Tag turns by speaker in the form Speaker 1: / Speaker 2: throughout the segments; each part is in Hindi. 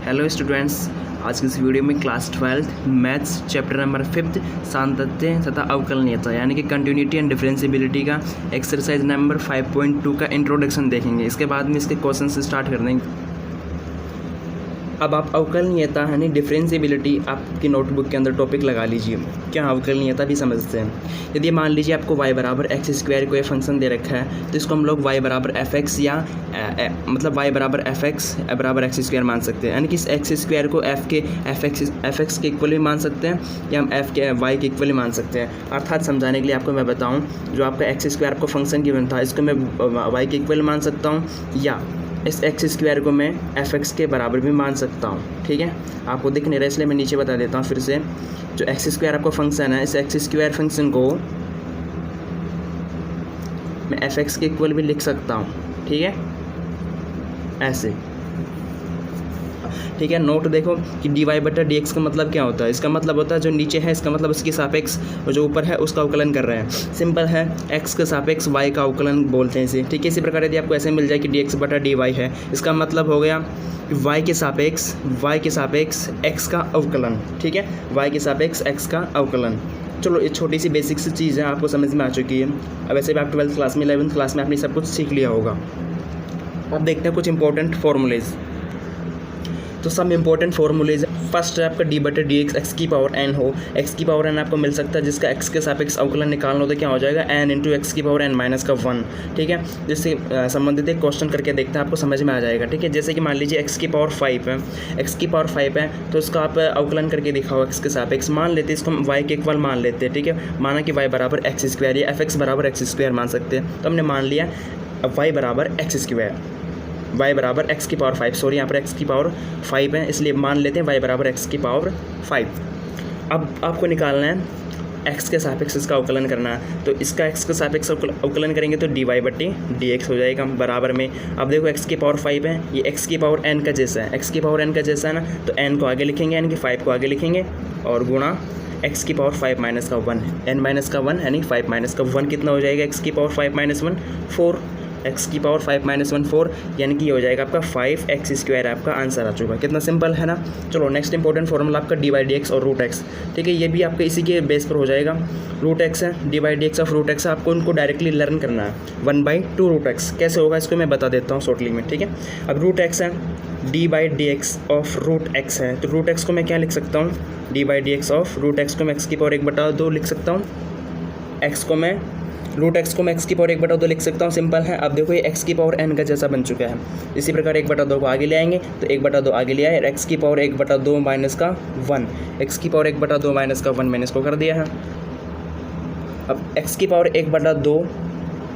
Speaker 1: हेलो स्टूडेंट्स, आज की इस वीडियो में क्लास 12 मैथ्स चैप्टर नंबर 5 सातत्य तथा अवकलनीयता यानी कि कंटिन्यूटी एंड डिफरेंशियबिलिटी का एक्सरसाइज नंबर 5.2 का इंट्रोडक्शन देखेंगे। इसके बाद में इसके क्वेश्चन से स्टार्ट कर देंगे। अब आप अवकलनीयता यानी डिफरेंशियबिलिटी आपकी नोटबुक के अंदर टॉपिक लगा लीजिए। क्या अवकलनीयता भी समझते हैं। यदि मान लीजिए आपको y बराबर एक्स स्क्वायर कोई फंक्शन दे रखा है तो इसको हम लोग y बराबर एफ एक्स या मतलब y बराबर एफ एक्स बराबर एक्स स्क्वायर मान सकते हैं, यानी कि इस एक्स स्क्वायर को एफ एक्स के इक्वल भी मान सकते हैं या हम एफ के वाई के इक्वल भी मान सकते हैं। अर्थात समझाने के लिए आपको मैं बताऊँ, जो आपका एक्स स्क्वायर आपको फंक्शन गिवन था इसको मैं वाई के इक्वल मान सकता हूँ या इस एक्स स्क्वायर को मैं एफ एक्स के बराबर भी मान सकता हूँ। ठीक है, आपको दिख नहीं रहा इसलिए मैं नीचे बता देता हूँ फिर से। जो एक्स स्क्वायर आपका फंक्शन है, इस एक्स स्क्वायर फंक्शन को मैं एफ एक्स के इक्वल भी लिख सकता हूँ। ठीक है, ऐसे। ठीक है, नोट देखो कि डी वाई बटा डी एक्स का मतलब क्या होता है। इसका मतलब होता है जो नीचे है इसका मतलब उसके सापेक्ष और जो ऊपर है उसका अवकलन कर रहे हैं। सिंपल है, एक्स के सापेक्ष वाई का अवकलन बोलते हैं इसे। ठीक है, इसी प्रकार यदि आपको ऐसे मिल जाए कि डी एक्स बटा डी वाई है, इसका मतलब हो गया वाई के सापेक्ष एक्स का अवकलन। ठीक है, वाई के सापेक्ष एक्स का अवकलन। चलो, ये छोटी सी बेसिक सी चीज़ है, आपको समझ में आ चुकी है। अब वैसे भी आप 12th क्लास में 11th क्लास में आपने सब कुछ सीख लिया होगा। अब देखते हैं कुछ इंपॉर्टेंट फॉर्मूलेज। तो सब इंपॉर्टेंट फॉर्मूलेज। फर्स्ट है आपका डी बटे डी एक्स एक्स की पावर एन हो। एक्स की पावर एन आपको मिल सकता है जिसका एक्स के सापेक्ष अवकलन निकालना होता है, क्या हो जाएगा एन इंटू एक्स की पावर एन माइनस का 1। ठीक है, जिससे संबंधित एक क्वेश्चन करके देखते हैं, आपको समझ में आ जाएगा। ठीक है, जैसे कि मान लीजिए एक्स की पावर 5 है, एक्स की पावर 5 है तो इसका आप अवकलन करके दिखाओ एक्स के सापेक्ष। मान लेते हैं इसको हम वाई के इक्वल मान लेते हैं। ठीक है, माना कि वाई बराबर एक्स स्क्वायर या एफ एक्स बराबर एक्स स्क्वायर मान सकते हैं। तो हमने मान लिया वाई बराबर एक्स स्क्वायर, y बराबर एक्स की पावर 5, सॉरी यहाँ पर x की पावर 5 है इसलिए मान लेते हैं y बराबर एक्स की पावर 5। अब आपको निकालना है x के सापेक्ष इसका अवकलन करना है, तो इसका x के सापेक्ष अवकलन करेंगे तो dy बटे dx हो जाएगा बराबर में। अब देखो x की पावर 5 है, ये x की पावर n का जैसा है, x की पावर n का जैसा है ना, तो n को आगे लिखेंगे, यानी कि 5 को आगे लिखेंगे और गुणा x की पावर 5 माइनस का 1, n माइनस का 1 यानी 5 माइनस का 1 कितना हो जाएगा, x की पावर 5 माइनस 1 4, एक्स की पावर 5 माइनस 1 4, यानी कि ये हो जाएगा आपका 5x स्क्वायर। आपका आंसर आ चुका है। कितना सिंपल है ना। चलो, नेक्स्ट इंपॉर्टेंट फॉर्मूला आपका डी बाई डी एक्स और रूट एक्स। ठीक है, ये भी आपका इसी के बेस पर हो जाएगा। रूट एक्स है, D by D X of root X, आपको उनको डायरेक्टली लर्न करना है 1/2 रूट एक्स। कैसे होगा इसको मैं बता देता हूँ शॉर्टली में। ठीक है, अब रूट एक्स है, D by D X of root X है, तो रूट एक्स को मैं क्या लिख सकता हूँ, D by D X of root X को मैं एक्स की पावर 1/2 लिख सकता हूँ। रूट एक्स को मैं एक्स की पावर 1/2 लिख सकता हूँ। सिंपल है। अब देखो ये एक्स की पावर एन का जैसा बन चुका है। इसी प्रकार 1/2 को आगे ले आएंगे तो 1/2 आगे ले आए, एक्स की पावर 1/2 माइनस का 1, एक्स की पावर 1/2 माइनस का 1 मैंने इसको कर दिया है। अब एक्स की पावर 1/2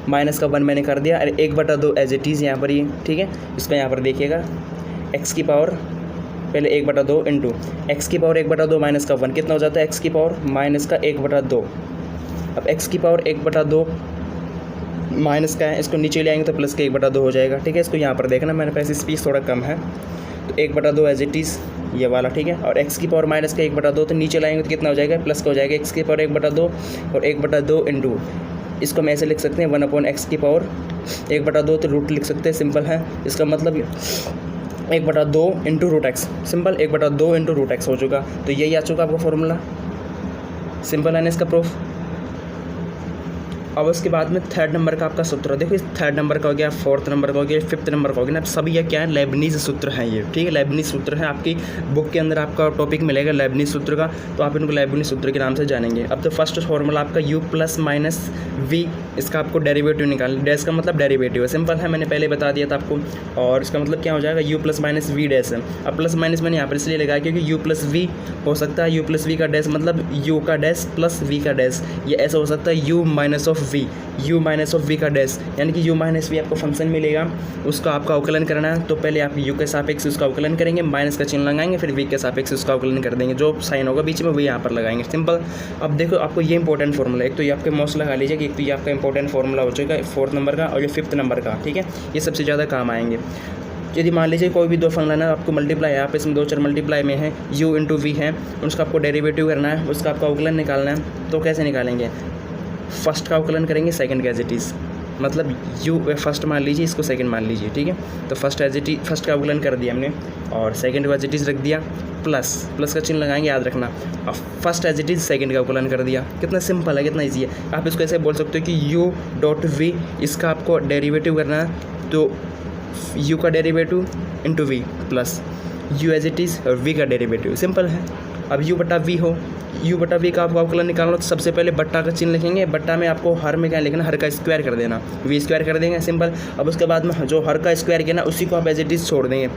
Speaker 1: माइनस का 1 मैंने कर दिया और 1/2 एज इट इज़ यहाँ पर ये। ठीक है, इसको यहाँ पर देखिएगा, एक्स की पावर पहले 1/2 इंटू एक्स की पावर 1/2 माइनस का 1 कितना हो जाता है, एक्स की पावर माइनस का 1/2। अब x की पावर 1/2 माइनस का है, इसको नीचे ले आएंगे तो प्लस का 1/2 हो जाएगा। ठीक है, इसको यहाँ पर देखना, मैंने पैसे स्पीड थोड़ा कम है तो 1/2 एज इट इज़ ये वाला। ठीक है, और x की पावर माइनस का 1/2 तो नीचे लाएंगे तो कितना हो जाएगा, प्लस का हो जाएगा। x की पावर 1/2 और 1/2 इंटू इसको हम ऐसे लिख सकते हैं 1/x की पावर 1/2 तो रूट लिख सकते हैं। सिंपल है, इसका मतलब 1/2 into root X. Simple, 1/2 into root X हो चुका। तो यही आ चुका आपका फॉर्मूला। सिंपल है ना इसका प्रूफ। अब उसके बाद में थर्ड नंबर का आपका सूत्र देखो, इस थर्ड नंबर का हो गया, फोर्थ नंबर का हो गया, फिफ्थ नंबर का हो गया ना, सभी ये क्या है, लेबनीज सूत्र है ये। ठीक है, लेबनीज सूत्र है। आपकी बुक के अंदर आपका टॉपिक मिलेगा लेबनीज सूत्र का, तो आप इनको लेबनीज सूत्र के नाम से जानेंगे। अब तो फर्स्ट फॉर्मूला आपका u प्लस माइनस वी, इसका आपको डेरिवेटिव निकालना। डैश का मतलब डेरिवेटिव है। सिंपल है, मैंने पहले बता दिया था आपको। और इसका मतलब क्या हो जाएगा, u plus minus V dash है। अब प्लस माइनस मैंने यहाँ पर इसलिए लगाया क्योंकि u प्लस वी हो सकता है, u प्लस वी का डैश मतलब u का डैश प्लस v का डैश, ये ऐसा हो सकता है u minus of v, u minus of V का डैश, यानी कि u माइनस वी आपको फंक्शन मिलेगा, उसका आपका अवकलन करना है। तो पहले आप u के सापेक्ष उसका अवकलन करेंगे, माइनस का चिन्ह लगाएंगे, फिर v के सापेक्ष उसका अवकलन कर देंगे, जो साइन होगा बीच में वही यहाँ पर लगाएंगे। सिंपल। अब देखो आपको ये इंपॉर्टेंट फॉर्मूला, एक तो ये आपके मौस लगा लीजिए कि एक तो ये आपका इंपॉर्टेंट फॉर्मूला हो चुका है 4th नंबर का और ये 5th नंबर का। ठीक है, ये सबसे ज़्यादा काम आएंगे। यदि मान लीजिए कोई भी दो फंक्शन है आपको मल्टीप्लाई है, आप इसमें 2 चर मल्टीप्लाई में है, u इंटू वी है, उसका आपको डेरिवेटिव करना है, उसका आपका अवकलन निकालना है। तो कैसे निकालेंगे, फर्स्ट का अवकलन करेंगे, सेकंड का एज इट इज़। मतलब यू फर्स्ट मान लीजिए, इसको सेकंड मान लीजिए, ठीक है। तो फर्स्ट का अवकलन कर दिया हमने और सेकंड को एज इट इज़ रख दिया, प्लस का चिन्ह लगाएंगे, याद रखना। अब first as it is second का अवकलन कर दिया। कितना सिंपल है, कितना ईजी है। आप इसको ऐसे बोल सकते हो कि यू डॉट वी, इसका आपको डेरिवेटिव करना है तो यू का derivative into V plus U as it is V का डेरिवेटिव, सिंपल है। अब यू बटा वी हो, यू बटा वी का आपको अवकलन निकालना तो सबसे पहले बट्टा का चिन्ह लिखेंगे। बट्टा में आपको हर में क्या लिखना, हर का स्क्वायर कर देना, वी स्क्वायर कर देंगे, सिंपल। अब उसके बाद में जो हर का स्क्वायर किया ना उसी को आप एज इट इज़ छोड़ देंगे,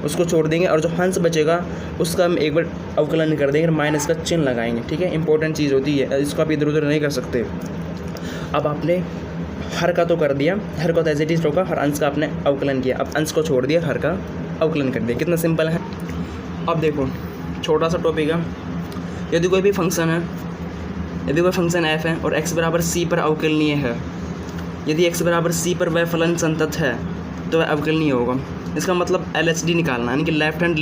Speaker 1: उसको छोड़ देंगे और जो हंस बचेगा उसका हम एक बार अवकलन कर देंगे, माइनस का चिन्ह लगाएंगे, ठीक है। इंपॉर्टेंट चीज़ होती है, इसको आप इधर उधर नहीं कर सकते। अब आपने हर का तो कर दिया, हर का तो एज इट इज़ रोका, हर अंश का आपने अवकलन किया। अब अंश को छोड़ दिया, हर का अवकलन कर दिया, कितना सिंपल है। अब देखो छोटा सा टॉपिक है, यदि कोई भी फंक्शन है, यदि कोई फंक्शन f है और x बराबर c पर अवकलनीय है, यदि x बराबर c पर वह फलन संतत है तो वह अवकलनीय होगा। इसका मतलब LHD निकालना, यानी कि left hand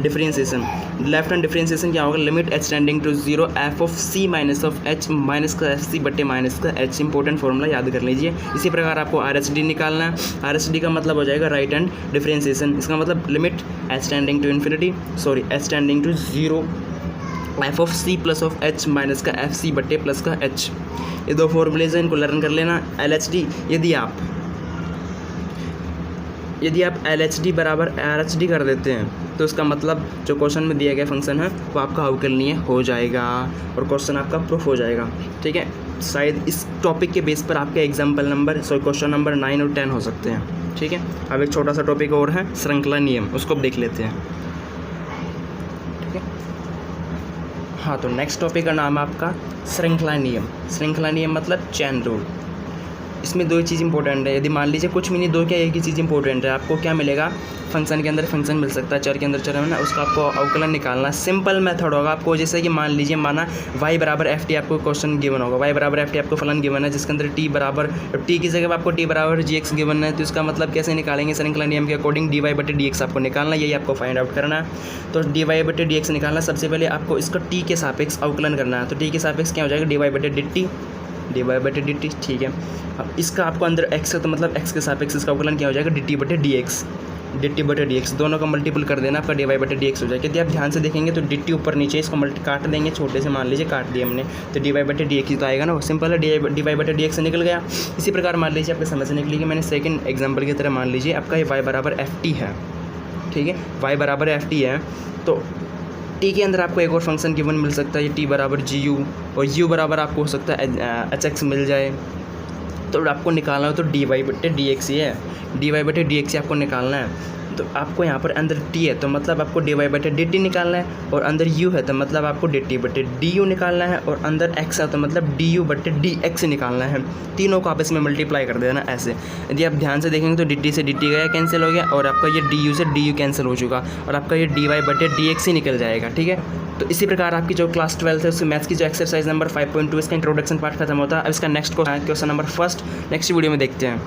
Speaker 1: differentiation. Left hand differentiation क्या होगा, limit h tending to 0 f of c minus of h minus का एफ सी बटे माइनस का h। इंपॉर्टेंट फॉर्मूला याद कर लीजिए। इसी प्रकार आपको RHD निकालना है। RHD का मतलब हो जाएगा राइट हैंड डिफरेंशिएशन। इसका मतलब limit h tending to 0 F of C plus of H minus का एफ सी बटे प्लस का एच। ये दो फॉर्मूलेज हैं, इनको लर्न कर लेना। LHD यदि आप LHD बराबर RHD कर देते हैं तो इसका मतलब जो क्वेश्चन में दिया गया फंक्शन है वो आपका अवकलनीय हो जाएगा और क्वेश्चन आपका प्रूफ हो जाएगा, ठीक है। शायद इस टॉपिक के बेस पर आपके क्वेश्चन नंबर 9 और 10 हो सकते हैं, ठीक है। अब एक छोटा सा टॉपिक और है, श्रृंखला नियम, उसको देख लेते हैं, ठीक है। हाँ, तो नेक्स्ट टॉपिक का नाम है आपका श्रृंखला नियम। श्रृंखला नियम मतलब चैन रूल। इसमें दो चीज़ इंपॉर्टेंट है। यदि मान लीजिए कुछ भी नहीं, दो क्या एक ही चीज़ इंपॉर्टेंट है। आपको क्या मिलेगा, फंक्शन के अंदर फंक्शन मिल सकता है, चर के अंदर चर है ना, उसका आपको अवकलन निकालना। सिंपल मेथड होगा आपको, जैसे कि मान लीजिए y बराबर एफ टी आपको क्वेश्चन गिवन होगा, y बराबर एफ टी आपको फलन गिवन है जिसके अंदर t की जगह आपको t बराबर gx गिवन है। तो इसका मतलब कैसे निकालेंगे, श्रृंखला नियम के अकॉर्डिंग dy बटे dx आपको निकालना, यही आपको फाइंड आउट करना है। तो dy बटे dx निकालना, सबसे पहले आपको इसका t के सापेक्ष अवकलन करना है। तो t के सापेक्ष क्या हो जाएगा, dy बटे dt, ठीक है। अब इसका आपको अंदर x है तो मतलब x के सापेक्ष इसका अवकलन क्या हो जाएगा, dt बटे dx, दोनों का मल्टीपल कर देना, आपका dy बटे dx हो जाएगा। यदि आप ध्यान से देखेंगे तो dt ऊपर नीचे इसको काट देंगे, छोटे से मान लीजिए काट दिया हमने, तो dy बटे dx ही तो आएगा ना, वो सिंपल है, dy बटे dx से निकल गया। इसी प्रकार मान लीजिए आपको समझने के लिए मैंने सेकंड एग्जांपल की तरह मान लीजिए आपका ये y बराबर ft है, ठीक है। y बराबर ft है तो t के अंदर आपको एक और फंक्शन गिवन मिल सकता है, ये t बराबर gu और u बराबर आपको हो सकता है hx मिल जाए। तो आपको निकालना हो तो dy बटे dx ही है, dy बटे dx आपको निकालना है। तो आपको यहाँ पर अंदर t है तो मतलब आपको dy बटे dt निकालना है, और अंदर u है तो मतलब आपको dt बटे du निकालना है, और अंदर x है तो मतलब du बटे dx निकालना है। तीनों को आपस में मल्टीप्लाई कर देना ऐसे। यदि आप ध्यान से देखेंगे तो dt से dt गया कैंसिल हो गया, और आपका ये du से du कैंसिल हो चुका, और आपका ये dy बटे dx ही निकल जाएगा, ठीक है। तो इसी प्रकार आपकी जो क्लास 12 है उसमें मैथ्स की जो एक्सरसाइज नंबर 5.2 इसका इंट्रोडक्शन पार्ट खत्म होता है। अब इसका next question number 1 next video में देखते हैं।